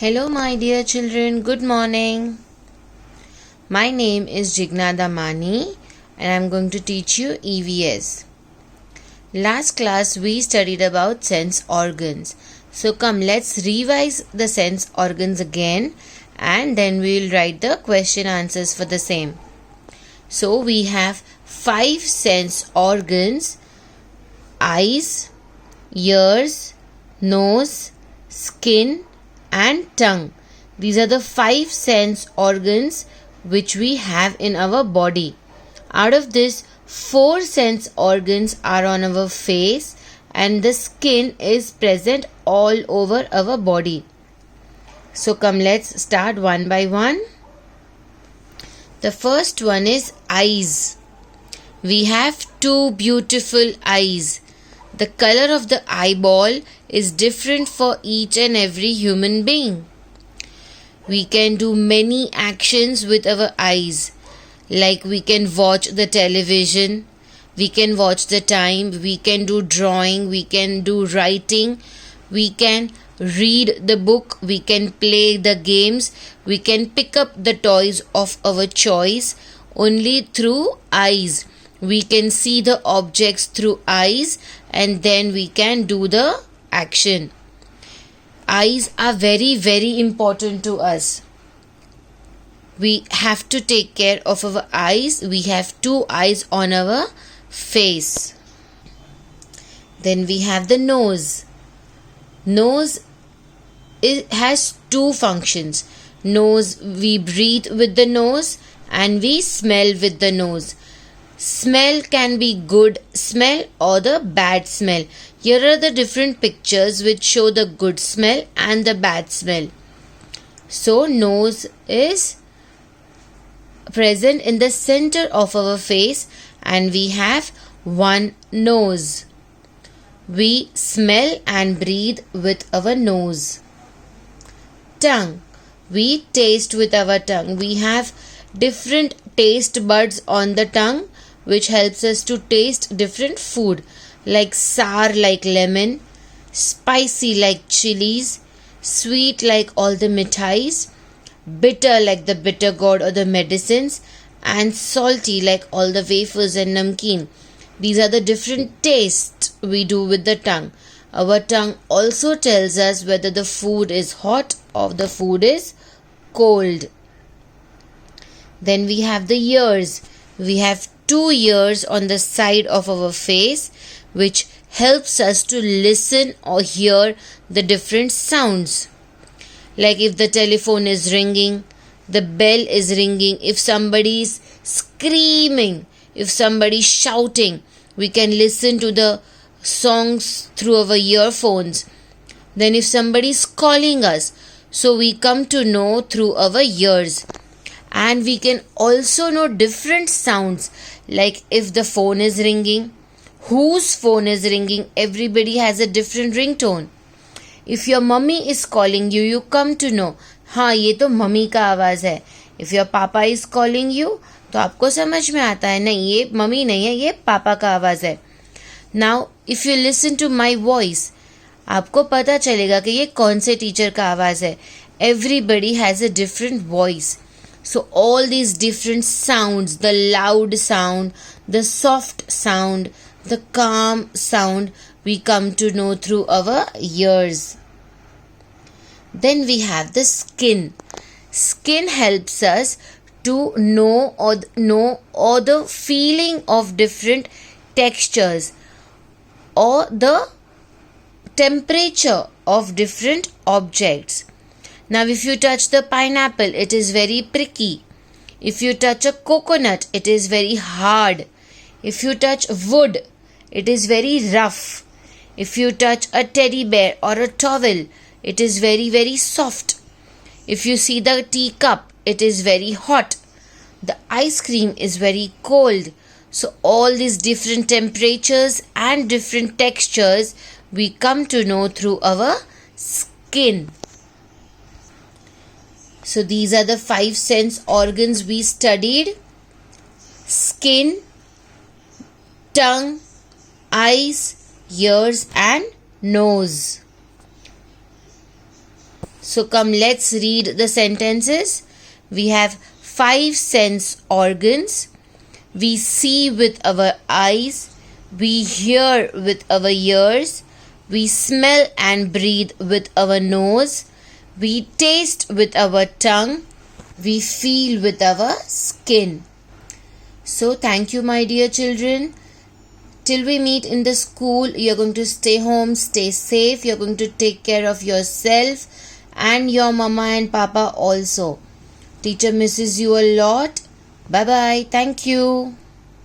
Hello, my dear children. Good morning. My name is Jignada Mani and I'm going to teach you EVS. Last class we studied about sense organs. So come, let's revise the sense organs again and then we will write the question answers for the same. So we have 5 sense organs: eyes, ears, nose, skin and tongue. These are the 5 sense organs which we have in our body. Out of this, 4 sense organs are on our face and the skin is present all over our body. So come, let's start one by one. The first one is eyes. We have 2 beautiful eyes. The color of the eyeball is different for each and every human being. We can do many actions with our eyes, like we can watch the television, we can watch the time, we can do drawing, we can do writing, we can read the book, we can play the games, we can pick up the toys of our choice only through eyes. We can see the objects through eyes and then we can do the action. Eyes are very, very important to us. We have to take care of our eyes. We have 2 eyes on our face. Then we have the nose. Nose has 2 functions. Nose, we breathe with the nose and we smell with the nose. Smell can be good smell or the bad smell. Here are the different pictures which show the good smell and the bad smell. So nose is present in the center of our face and we have one nose. We smell and breathe with our nose. Tongue. We taste with our tongue. We have different taste buds on the tongue which helps us to taste different food, like sour like lemon, spicy like chilies, sweet like all the mithais, bitter like the bitter gourd or the medicines, and salty like all the wafers and namkeen. These are the different tastes we do with the tongue. Our tongue also tells us whether the food is hot or the food is cold. Then we have the ears. We have 2 ears on the side of our face which helps us to listen or hear the different sounds. Like if the telephone is ringing, the bell is ringing, if somebody is screaming, if somebody is shouting, we can listen to the songs through our earphones. Then if somebody is calling us, so we come to know through our ears. And we can also know different sounds, like if the phone is ringing, whose phone is ringing, everybody has a different ringtone. If your mummy is calling you, you come to know, हाँ ये तो mummy का आवाज़ है. If your papa is calling you, तो आपको समझ में आता है, नहीं ये मम्मी नहीं है, ये पापा का आवाज़ है. Now if you listen to my voice, आपको पता चलेगा कि ये कौन से टीचर का आवाज़ है. Everybody has a different voice. So all these different sounds, the loud sound, the soft sound, the calm sound, we come to know through our ears. Then we have the skin. Skin helps us to know or the feeling of different textures or the temperature of different objects. Now if you touch the pineapple, it is very pricky. If you touch a coconut, it is very hard. If you touch wood, it is very rough. If you touch a teddy bear or a towel, it is very, very soft. If you see the teacup, it is very hot. The ice cream is very cold. So all these different temperatures and different textures we come to know through our skin. So these are the 5 sense organs we studied: skin, tongue, eyes, ears and nose. So come, let's read the sentences. We have 5 sense organs. We see with our eyes. We hear with our ears. We smell and breathe with our nose. We taste with our tongue. We feel with our skin. So thank you, my dear children. Till we meet in the school, you're going to stay home, stay safe. You're going to take care of yourself and your mama and papa also. Teacher misses you a lot. Bye bye. Thank you.